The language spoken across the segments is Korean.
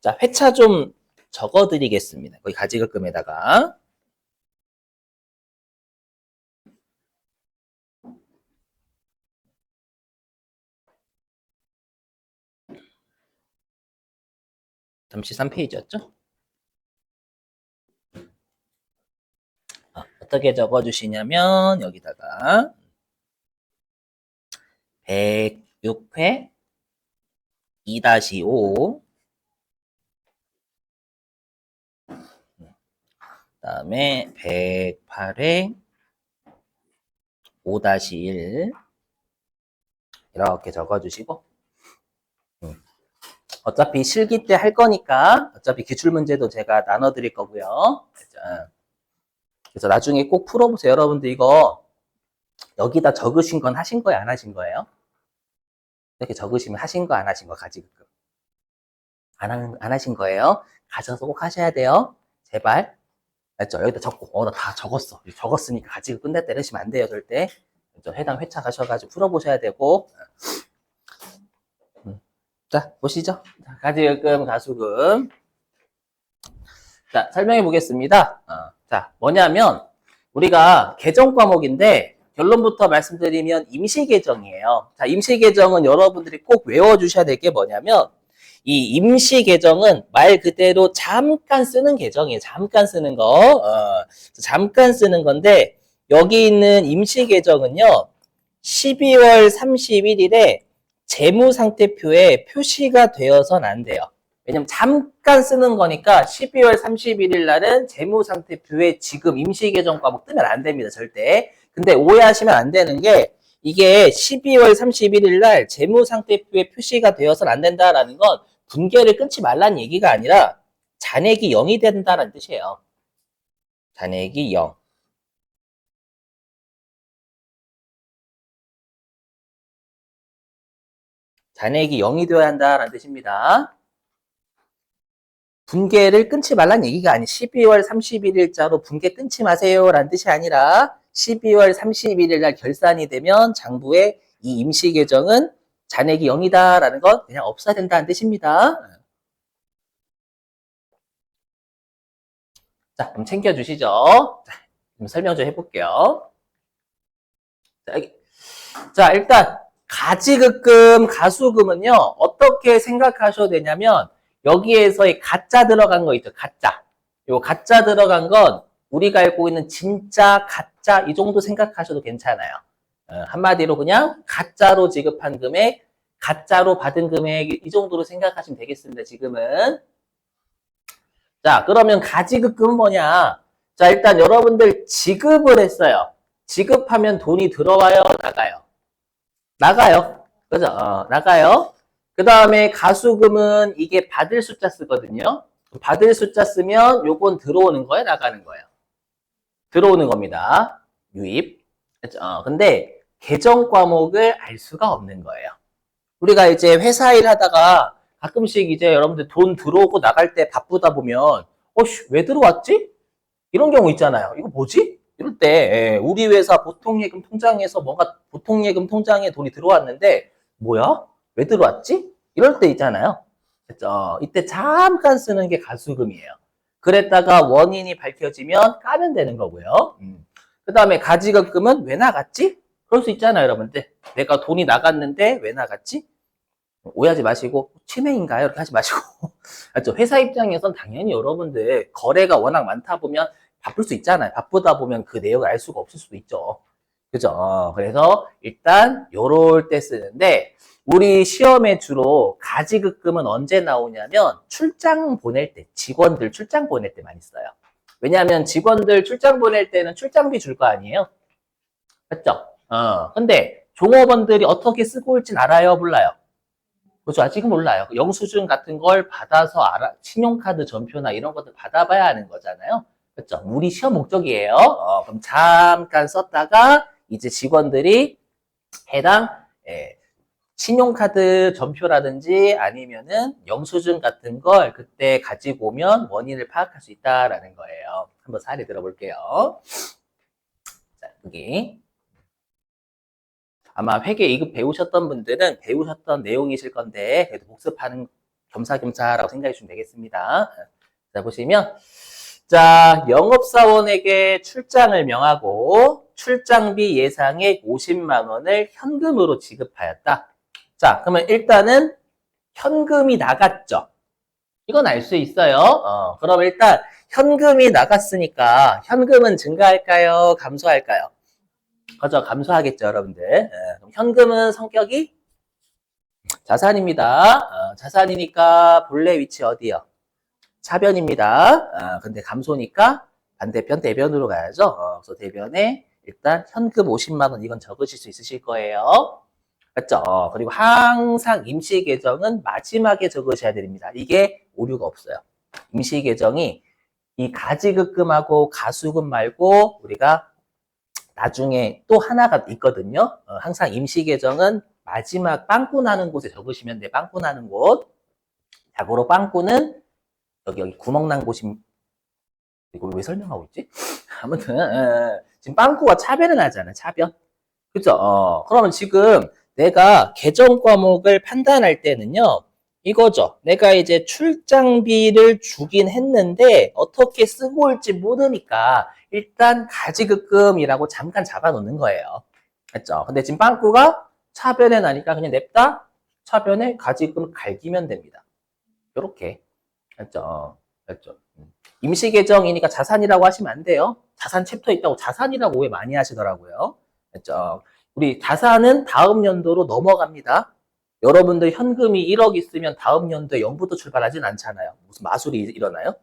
자, 회차 좀 적어드리겠습니다. 거기 가지급금에다가. 잠시 3페이지였죠? 어떻게 적어주시냐면, 여기다가 106회 2-5, 그 다음에 108회 5-1 이렇게 적어주시고, 어차피 실기 때 할 거니까 어차피 기출문제도 제가 나눠드릴 거고요. 그래서 나중에 꼭 풀어보세요. 여러분들 이거 여기다 적으신 건 하신 거예요? 안 하신 거예요? 이렇게 적으시면 하신 거 안 하신 거 가지급금. 안 하신 거예요? 가셔서 꼭 하셔야 돼요. 제발. 알죠? 여기다 적고, 나 다 적었어. 적었으니까 가지고 끝냈다 이러시면 안 돼요, 절대. 해당 회차 가셔가지고 풀어보셔야 되고. 자, 보시죠. 가지급금, 가수금. 자, 설명해 보겠습니다. 자, 뭐냐면, 우리가 개정 과목인데, 결론부터 말씀드리면 임시개정이에요. 자, 임시개정은 여러분들이 꼭 외워주셔야 될 게 뭐냐면, 이 임시개정은 말 그대로 잠깐 쓰는 개정이에요. 잠깐 쓰는 거. 잠깐 쓰는 건데, 여기 있는 임시개정은요, 12월 31일에 재무상태표에 표시가 되어서는 안 돼요. 왜냐면 잠깐 쓰는 거니까 12월 31일 날은 재무상태표에 지금 임시개정 과목 뜨면 안 됩니다. 절대. 근데 오해하시면 안 되는 게 이게 12월 31일 날 재무상태표에 표시가 되어서는 안 된다라는 건 분계를 끊지 말라는 얘기가 아니라 잔액이 0이 된다는 뜻이에요. 잔액이 0. 잔액이 0이 되어야 한다는 뜻입니다. 분계를 끊지 말라는 얘기가 아니 12월 31일자로 분계 끊지 마세요라는 뜻이 아니라 12월 31일 날 결산이 되면 장부에 이 임시 계정은 잔액이 0이다라는 건 그냥 없어야 된다는 뜻입니다. 자, 그럼 챙겨주시죠. 자, 그럼 설명 좀 해볼게요. 자, 일단 가지급금, 가수금은요 어떻게 생각하셔도 되냐면 여기에서의 가짜 들어간 거 있죠. 가짜. 요 가짜 들어간 건 우리가 알고 있는 진짜 가짜 이 정도 생각하셔도 괜찮아요. 한마디로 그냥 가짜로 지급한 금액, 가짜로 받은 금액 이 정도로 생각하시면 되겠습니다. 지금은. 자, 그러면 가지급금은 뭐냐? 자, 일단 여러분들 지급을 했어요. 지급하면 돈이 들어와요, 나가요? 나가요. 그죠? 나가요. 그 다음에 가수금은 이게 받을 숫자 쓰거든요. 받을 숫자 쓰면 요건 들어오는 거예요? 나가는 거예요? 들어오는 겁니다. 유입. 그죠? 근데 계정 과목을 알 수가 없는 거예요. 우리가 이제 회사 일 하다가 가끔씩 이제 여러분들 돈 들어오고 나갈 때 바쁘다 보면 왜 들어왔지? 이런 경우 있잖아요. 이거 뭐지? 이럴 때 우리 회사 보통예금 통장에서 뭔가 보통예금 통장에 돈이 들어왔는데 뭐야? 왜 들어왔지? 이럴 때 있잖아요. 그렇죠? 이때 잠깐 쓰는 게 가수금이에요. 그랬다가 원인이 밝혀지면 까면 되는 거고요. 그 다음에 가지급금은 왜 나갔지? 그럴 수 있잖아요, 여러분들. 내가 돈이 나갔는데 왜 나갔지? 오해하지 마시고 치매인가요? 이렇게 하지 마시고 회사 입장에선 당연히 여러분들 거래가 워낙 많다 보면 바쁠 수 있잖아요. 바쁘다 보면 그 내용을 알 수가 없을 수도 있죠. 그죠? 그래서 일단 요럴 때 쓰는데 우리 시험에 주로 가지급금은 언제 나오냐면 출장 보낼 때, 직원들 출장 보낼 때 많이 써요. 왜냐하면 직원들 출장 보낼 때는 출장비 줄 거 아니에요? 맞죠? 근데 종업원들이 어떻게 쓰고 올진 알아요? 몰라요? 그렇죠. 아직은 몰라요. 영수증 같은 걸 받아서 신용카드 전표나 이런 것들 받아봐야 하는 거잖아요. 그렇죠. 우리 시험 목적이에요. 그럼 잠깐 썼다가 이제 직원들이 해당 신용카드 전표라든지 아니면은 영수증 같은 걸 그때 가지고 오면 원인을 파악할 수 있다라는 거예요. 한번 사례 들어볼게요. 자, 여기. 아마 회계 2급 배우셨던 분들은 배우셨던 내용이실 건데 그래도 복습하는 겸사겸사라고 생각해 주시면 되겠습니다. 자, 보시면 자, 영업사원에게 출장을 명하고 출장비 예상액 50만 원을 현금으로 지급하였다. 자, 그러면 일단은 현금이 나갔죠. 이건 알 수 있어요. 그럼 일단 현금이 나갔으니까 현금은 증가할까요? 감소할까요? 그죠? 감소하겠죠, 여러분들. 그럼 현금은 성격이 자산입니다. 자산이니까 본래 위치 어디요? 차변입니다. 근데 감소니까 반대편 대변으로 가야죠. 그래서 대변에 일단 현금 50만 원 이건 적으실 수 있으실 거예요. 맞죠? 그리고 항상 임시 계정은 마지막에 적으셔야 됩니다. 이게 오류가 없어요. 임시 계정이 이 가지급금하고 가수금 말고 우리가 나중에 또 하나가 있거든요. 항상 임시 계정은 마지막 빵꾸 나는 곳에 적으시면 돼. 빵꾸 나는 곳. 자고로 빵꾸는 여기 구멍 난 곳이 이걸 왜 설명하고 있지? 아무튼 지금 빵꾸가 차변을 하잖아요. 차변. 그죠? 그러면 지금 내가 계정 과목을 판단할 때는요. 이거죠. 내가 이제 출장비를 주긴 했는데 어떻게 쓰고 올지 모르니까 일단 가지급금이라고 잠깐 잡아놓는 거예요. 맞죠? 근데 지금 빵꾸가 차변에 나니까 그냥 냅다 차변에 가지급금 갈기면 됩니다. 이렇게. 맞죠? 맞죠? 임시 계정이니까 자산이라고 하시면 안 돼요. 자산 챕터 있다고 자산이라고 오해 많이 하시더라고요. 맞죠? 우리 자산은 다음 연도로 넘어갑니다. 여러분들 현금이 1억 있으면 다음 연도에 0부터 출발하진 않잖아요. 무슨 마술이 일어나요?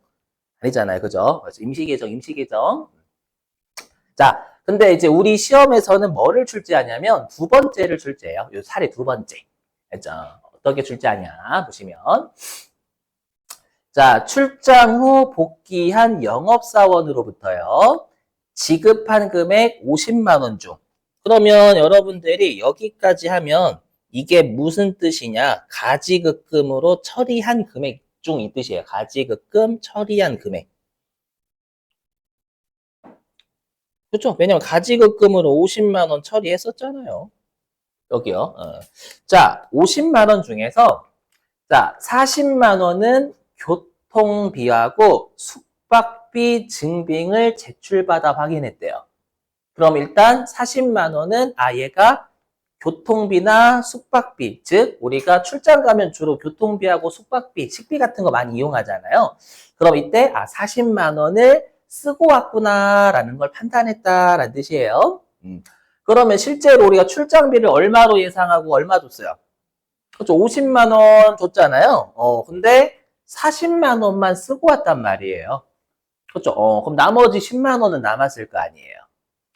아니잖아요. 그죠? 그래서 임시 계정, 임시 계정. 자, 근데 이제 우리 시험에서는 뭐를 출제하냐면 두 번째를 출제해요. 요 사례 두 번째. 알죠? 어떻게 출제하냐 보시면 자, 출장 후 복귀한 영업사원으로부터요. 지급한 금액 50만 원 중. 그러면 여러분들이 여기까지 하면 이게 무슨 뜻이냐? 가지급금으로 처리한 금액 중 이 뜻이에요. 가지급금 처리한 금액. 그렇죠? 왜냐면 가지급금으로 50만 원 처리했었잖아요. 여기요. 자, 50만 원 중에서 자, 40만 원은 교통비하고 숙박비 증빙을 제출받아 확인했대요. 그럼 일단 40만 원은 얘가 교통비나 숙박비, 즉 우리가 출장 가면 주로 교통비하고 숙박비, 식비 같은 거 많이 이용하잖아요. 그럼 이때 40만 원을 쓰고 왔구나라는 걸 판단했다라는 뜻이에요. 그러면 실제로 우리가 출장비를 얼마로 예상하고 얼마 줬어요? 그렇죠. 50만 원 줬잖아요. 근데 40만 원만 쓰고 왔단 말이에요. 그렇죠. 그럼 나머지 10만 원은 남았을 거 아니에요.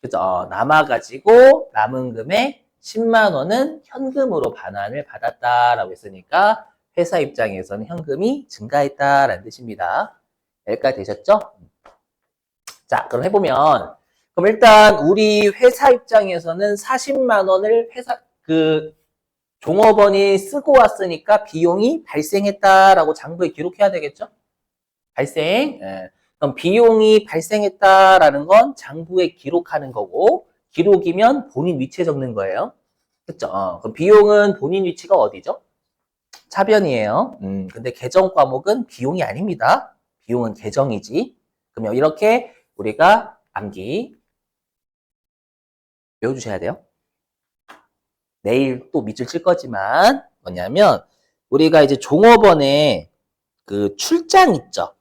그죠? 남아가지고 남은 금액 10만 원은 현금으로 반환을 받았다라고 했으니까 회사 입장에서는 현금이 증가했다라는 뜻입니다. 여기까지 되셨죠? 자, 그럼 해보면 그럼 일단 우리 회사 입장에서는 40만 원을 종업원이 쓰고 왔으니까 비용이 발생했다라고 장부에 기록해야 되겠죠? 발생. 그럼 비용이 발생했다라는 건 장부에 기록하는 거고 기록이면 본인 위치에 적는 거예요. 그렇죠? 그럼 비용은 본인 위치가 어디죠? 차변이에요. 근데 계정 과목은 비용이 아닙니다. 비용은 계정이지. 그러면 이렇게 우리가 암기 외워주셔야 돼요. 내일 또 밑줄 칠 거지만 뭐냐면 우리가 이제 종업원의 그 출장 있죠.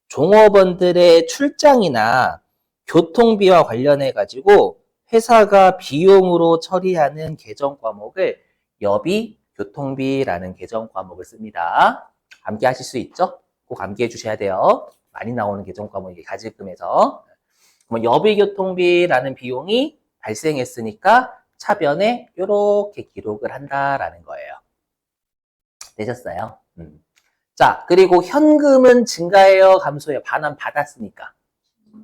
종업원들의 출장이나 교통비와 관련해 가지고 회사가 비용으로 처리하는 계정 과목을 여비 교통비라는 계정 과목을 씁니다. 암기하실 수 있죠? 꼭 암기해 주셔야 돼요. 많이 나오는 계정 과목이 가지금에서. 여비 교통비라는 비용이 발생했으니까 차변에 이렇게 기록을 한다라는 거예요. 되셨어요? 자, 그리고 현금은 증가해요, 감소해요? 반환 받았으니까.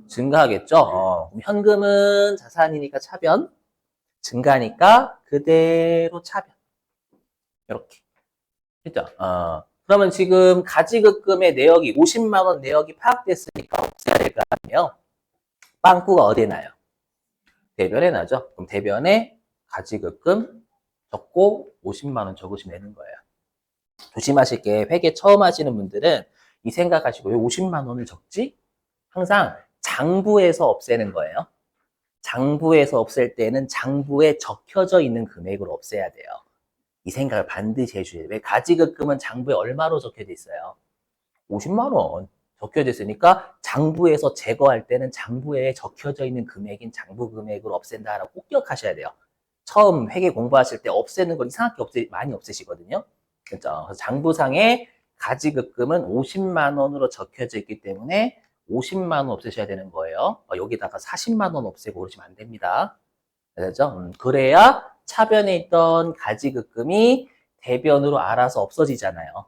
증가하겠죠? 그럼 현금은 자산이니까 차변, 증가니까 그대로 차변. 이렇게. 그죠? 그러면 지금 가지급금의 내역이 50만 원 내역이 파악됐으니까 없애야 될 거 아니에요? 빵꾸가 어디에 나요? 대변에 나죠? 그럼 대변에 가지급금 적고 50만 원 적으시면 되는 거예요. 조심하실 게 회계 처음 하시는 분들은 이 생각하시고 왜 50만 원을 적지? 항상 장부에서 없애는 거예요. 장부에서 없앨 때는 장부에 적혀져 있는 금액으로 없애야 돼요. 이 생각을 반드시 해주셔야 돼요. 왜 가지급금은 장부에 얼마로 적혀져 있어요? 50만 원 적혀져 있으니까 장부에서 제거할 때는 장부에 적혀져 있는 금액인 장부 금액으로 없앤다라고 꼭 기억하셔야 돼요. 처음 회계 공부하실 때 없애는 걸 이상하게 많이 없애시거든요. 그렇죠? 그래서 장부상에 가지급금은 50만 원으로 적혀져 있기 때문에 50만 원 없애셔야 되는 거예요. 여기다가 40만 원 없애고 그러시면 안 됩니다. 그렇죠? 그래야 차변에 있던 가지급금이 대변으로 알아서 없어지잖아요.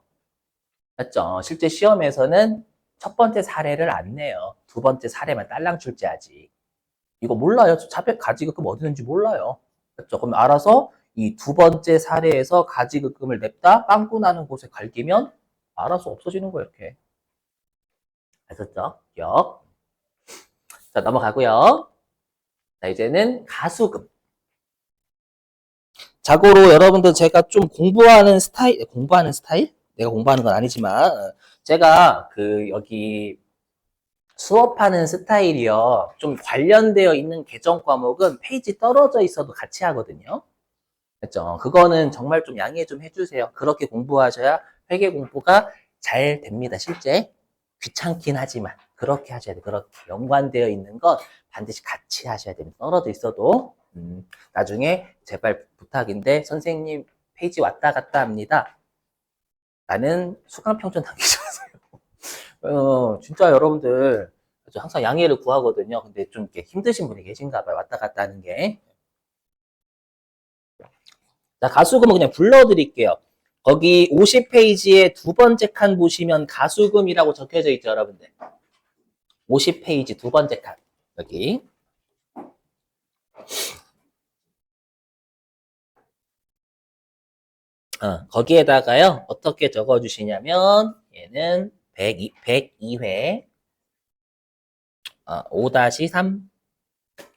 맞죠? 실제 시험에서는 첫 번째 사례를 안 내요. 두 번째 사례만 딸랑 출제하지. 이거 몰라요. 차변 가지급금 어디 있는지 몰라요. 그렇죠? 그럼 알아서 이 두 번째 사례에서 가지급금을 냅다 빵꾸 나는 곳에 갈기면 알아서 없어지는 거예요, 이렇게. 아셨죠? 기억. 자, 넘어가고요. 자, 이제는 가수금. 자고로 여러분들 제가 좀 공부하는 스타일? 내가 공부하는 건 아니지만, 제가 여기 수업하는 스타일이요. 좀 관련되어 있는 계정 과목은 페이지 떨어져 있어도 같이 하거든요. 그렇죠? 그거는 정말 좀 양해 좀 해주세요. 그렇게 공부하셔야 회계 공부가 잘 됩니다. 실제 귀찮긴 하지만 그렇게 하셔야 돼요. 그렇게 연관되어 있는 건 반드시 같이 하셔야 됩니다. 떨어져 있어도 나중에 제발 부탁인데 선생님 페이지 왔다 갔다 합니다. 나는 수강평점 남기지 마세요. 진짜 여러분들 항상 양해를 구하거든요. 근데 좀 이렇게 힘드신 분이 계신가 봐요. 왔다 갔다 하는 게. 자, 가수금은 그냥 불러드릴게요. 거기 50페이지에 두 번째 칸 보시면 가수금이라고 적혀져 있죠, 여러분들. 50페이지 두 번째 칸. 여기. 거기에다가요, 어떻게 적어주시냐면, 얘는 102회, 5-3,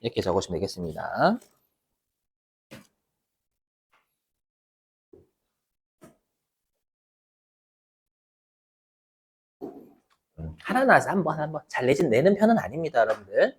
이렇게 적으시면 되겠습니다. 하나 나서 한번 잘 내는 편은 아닙니다, 여러분들.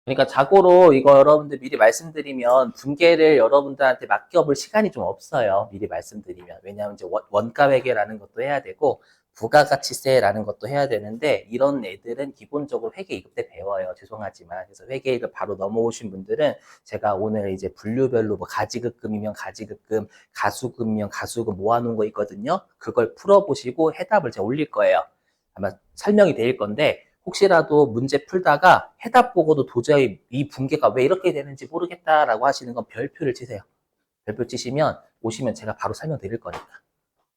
그러니까 자고로 이거 여러분들 미리 말씀드리면 분계를 여러분들한테 맡겨볼 시간이 좀 없어요. 미리 말씀드리면. 왜냐하면 이제 원가 회계라는 것도 해야 되고 부가가치세라는 것도 해야 되는데 이런 애들은 기본적으로 회계 2급 때 배워요. 죄송하지만. 그래서 회계 2급 바로 넘어오신 분들은 제가 오늘 이제 분류별로 뭐 가지급금이면 가지급금, 가수금이면 가수금 모아놓은 거 있거든요. 그걸 풀어보시고 해답을 제가 올릴 거예요. 아마 설명이 될 건데 혹시라도 문제 풀다가 해답 보고도 도저히 이 분계가 왜 이렇게 되는지 모르겠다라고 하시는 건 별표를 치세요. 별표 치시면 오시면 제가 바로 설명드릴 거니까.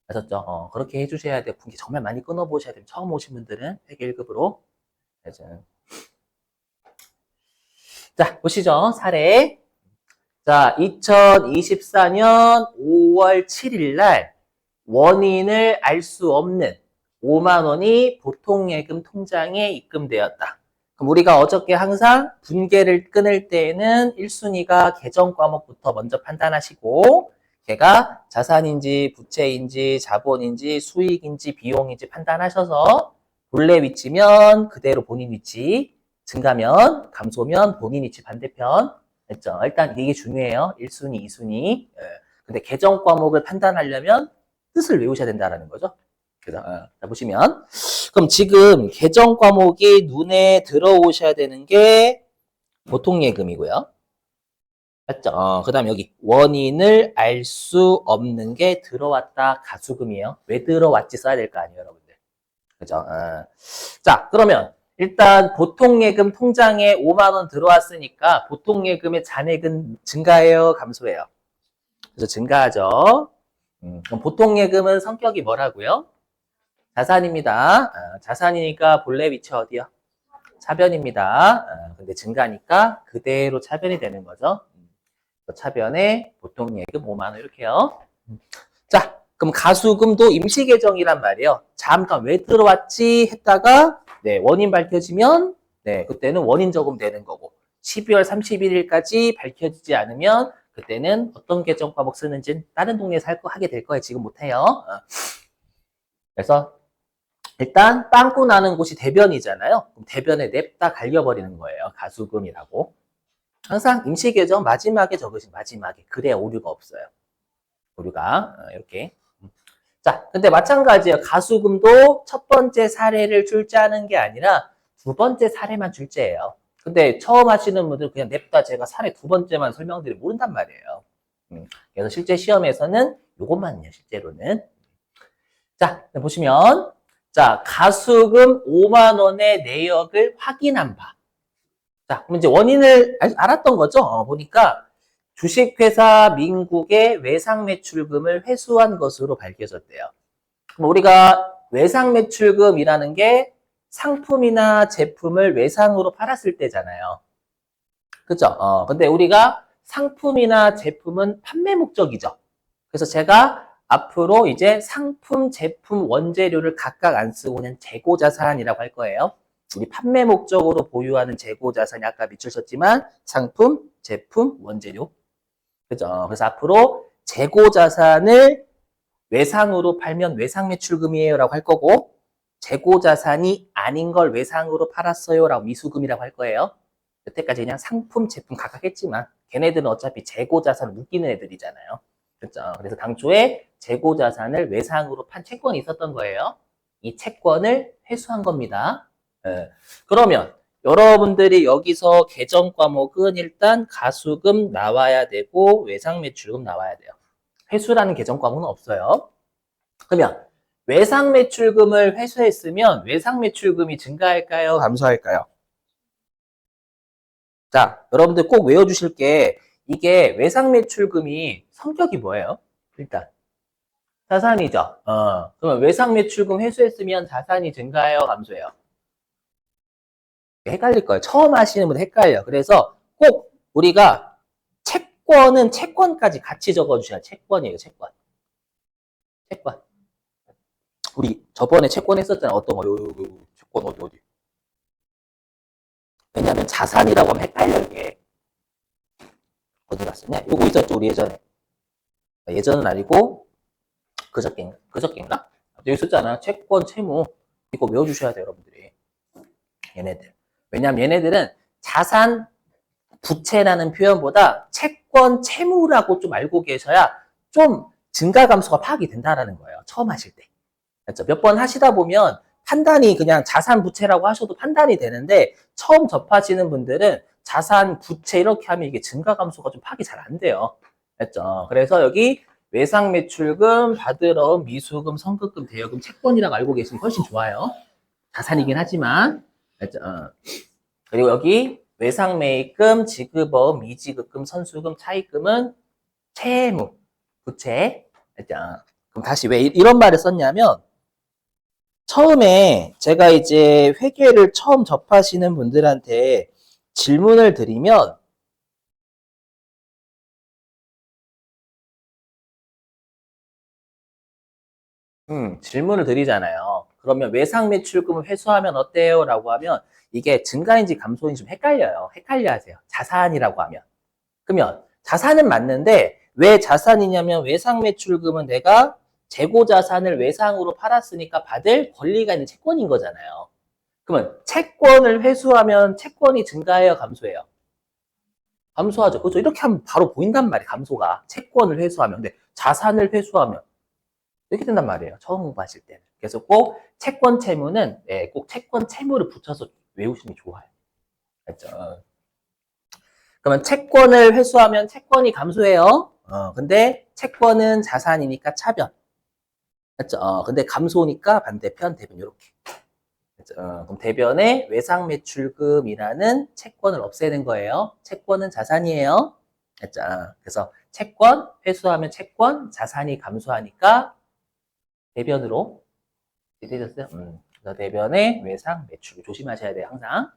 아셨죠? 그렇게 해주셔야 돼요. 분계 정말 많이 끊어보셔야 돼요. 처음 오신 분들은 회계 1급으로. 자, 보시죠. 사례. 자, 2024년 5월 7일 날 원인을 알 수 없는 5만 원이 보통예금 통장에 입금되었다. 그럼 우리가 어저께 항상 분계를 끊을 때에는 1순위가 계정 과목부터 먼저 판단하시고 걔가 자산인지 부채인지 자본인지 수익인지 비용인지 판단하셔서 본래 위치면 그대로 본인 위치, 증가면, 감소면 본인 위치 반대편. 했죠? 일단 이게 중요해요. 1순위, 2순위. 근데 계정 과목을 판단하려면 뜻을 외우셔야 된다는 거죠. 그래서 자, 보시면 그럼 지금 계정 과목이 눈에 들어오셔야 되는 게 보통예금이고요. 맞죠? 그 다음 여기 원인을 알 수 없는 게 들어왔다 가수금이에요. 왜 들어왔지 써야 될 거 아니에요, 여러분들. 그죠? 자, 그러면 일단 보통예금 통장에 5만 원 들어왔으니까 보통예금의 잔액은 증가해요, 감소해요? 그래서 증가하죠. 그럼 보통예금은 성격이 뭐라고요? 자산입니다. 자산이니까 본래 위치 어디요? 차변입니다. 근데 증가니까 그대로 차변이 되는 거죠. 차변에 보통예금 5만 원 이렇게요. 자, 그럼 가수금도 임시계정이란 말이에요. 잠깐 왜 들어왔지 했다가 네, 원인 밝혀지면 네, 그때는 원인 저금 되는 거고 12월 31일까지 밝혀지지 않으면 그때는 어떤 계정 과목 쓰는지는 다른 동네에서 하게 될 거예요. 지금 못해요. 그래서 일단 빵꾸 나는 곳이 대변이잖아요. 그럼 대변에 냅다 갈겨버리는 거예요. 가수금이라고. 항상 임시 계정 마지막에 적으신 마지막에. 그래야 오류가 없어요. 오류가 이렇게. 자, 근데 마찬가지예요. 가수금도 첫 번째 사례를 출제하는 게 아니라 두 번째 사례만 출제해요. 근데 처음 하시는 분들 그냥 냅다 제가 사례 두 번째만 설명드리면 모른단 말이에요. 그래서 실제 시험에서는 요것만요, 실제로는. 자, 보시면 자, 가수금 5만 원의 내역을 확인한 바. 자, 그럼 이제 원인을 알았던 거죠? 보니까 주식회사 민국의 외상매출금을 회수한 것으로 밝혀졌대요. 그럼 우리가 외상매출금이라는 게 상품이나 제품을 외상으로 팔았을 때잖아요. 그죠? 근데 우리가 상품이나 제품은 판매 목적이죠. 그래서 제가 앞으로 이제 상품, 제품, 원재료를 각각 안 쓰고 그냥 재고자산이라고 할 거예요. 우리 판매 목적으로 보유하는 재고자산이 아까 밑줄 쳤지만 상품, 제품, 원재료. 그죠? 그래서 앞으로 재고자산을 외상으로 팔면 외상매출금이에요 라고 할 거고 재고자산이 아닌 걸 외상으로 팔았어요 라고 미수금이라고 할 거예요. 여태까지 그냥 상품, 제품 각각 했지만 걔네들은 어차피 재고자산을 묶이는 애들이잖아요. 그렇죠? 그래서 당초에 재고자산을 외상으로 판 채권이 있었던 거예요. 이 채권을 회수한 겁니다. 그러면 여러분들이 여기서 계정 과목은 일단 가수금 나와야 되고 외상매출금 나와야 돼요. 회수라는 계정 과목은 없어요. 그러면 외상매출금을 회수했으면 외상매출금이 증가할까요? 감소할까요? 자, 여러분들 꼭 외워주실 게 이게 외상매출금이 성격이 뭐예요? 일단 자산이죠. 그러면 외상매출금 회수했으면 자산이 증가해요? 감소해요? 헷갈릴 거예요. 처음 하시는 분 헷갈려. 그래서 꼭 우리가 채권은 채권까지 같이 적어주셔야 채권이에요. 채권. 채권. 우리 저번에 채권 했었잖아. 어떤 거? 채권 어디? 왜냐면 자산이라고 하면 헷갈려 이게. 어디 갔었냐? 요거 있었죠 우리 예전에. 예전은 아니고 그저께인가? 여기 있었잖아. 채권, 채무. 이거 외워주셔야 돼요 여러분들이. 얘네들. 왜냐면 얘네들은 자산, 부채라는 표현보다 채권, 채무라고 좀 알고 계셔야 좀 증가 감소가 파악이 된다라는 거예요. 처음 하실 때. 그렇죠? 몇 번 하시다 보면 판단이 그냥 자산, 부채라고 하셔도 판단이 되는데 처음 접하시는 분들은 자산, 부채 이렇게 하면 이게 증가 감소가 좀 파악이 잘 안 돼요. 그렇죠? 그래서 여기 외상매출금, 받으러 온 미수금, 선급금, 대여금, 채권이라고 알고 계시면 훨씬 좋아요. 자산이긴 하지만. 그렇죠? 그리고 여기 외상매입금, 지급어음, 미지급금, 선수금, 차입금은 채무, 부채. 그렇죠? 그럼 다시 왜 이런 말을 썼냐면 처음에 제가 이제 회계를 처음 접하시는 분들한테 질문을 드리면 질문을 드리잖아요. 그러면 외상매출금을 회수하면 어때요? 라고 하면 이게 증가인지 감소인지 좀 헷갈려요. 헷갈려 하세요. 자산이라고 하면. 그러면 자산은 맞는데 왜 자산이냐면 외상매출금은 내가 재고자산을 외상으로 팔았으니까 받을 권리가 있는 채권인 거잖아요. 그러면 채권을 회수하면 채권이 증가해요? 감소해요? 감소하죠. 그렇죠. 이렇게 하면 바로 보인단 말이에요. 감소가. 채권을 회수하면. 근데 자산을 회수하면 이렇게 된단 말이에요. 처음 공부하실 때는. 그래서 꼭 채권 채무는 꼭 채권 채무를 붙여서 외우시는 게 좋아요. 알죠? 그러면 채권을 회수하면 채권이 감소해요. 근데 채권은 자산이니까 차변. 맞죠? 근데 감소니까 반대편 대변 이렇게. 그렇죠? 그럼 대변에 외상매출금이라는 채권을 없애는 거예요. 채권은 자산이에요. 그렇죠? 그래서 채권 회수하면 채권 자산이 감소하니까 대변으로 되셨어요? 그래서 대변에 외상매출 조심하셔야 돼요. 항상.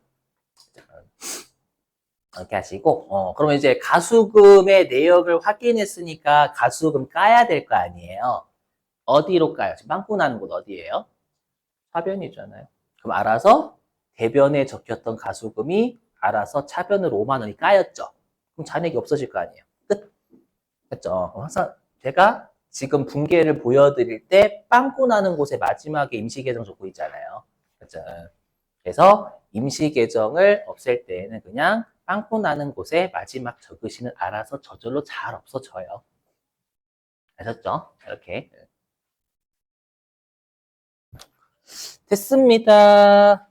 이렇게 하시고, 그러면 이제 가수금의 내역을 확인했으니까 가수금 까야 될 거 아니에요. 어디로 까요? 지금 빵꾸 나는 곳 어디예요? 화변이잖아요. 그럼 알아서 대변에 적혔던 가수금이 알아서 차변으로 5만 원이 까였죠. 그럼 잔액이 없어질 거 아니에요. 끝. 됐죠? 항상 제가 지금 분계를 보여드릴 때 빵꾸 나는 곳에 마지막에 임시계정 적고 있잖아요. 그렇죠? 그래서 임시계정을 없앨 때에는 그냥 빵꾸 나는 곳에 마지막 적으시면 알아서 저절로 잘 없어져요. 아셨죠? 이렇게. 됐습니다.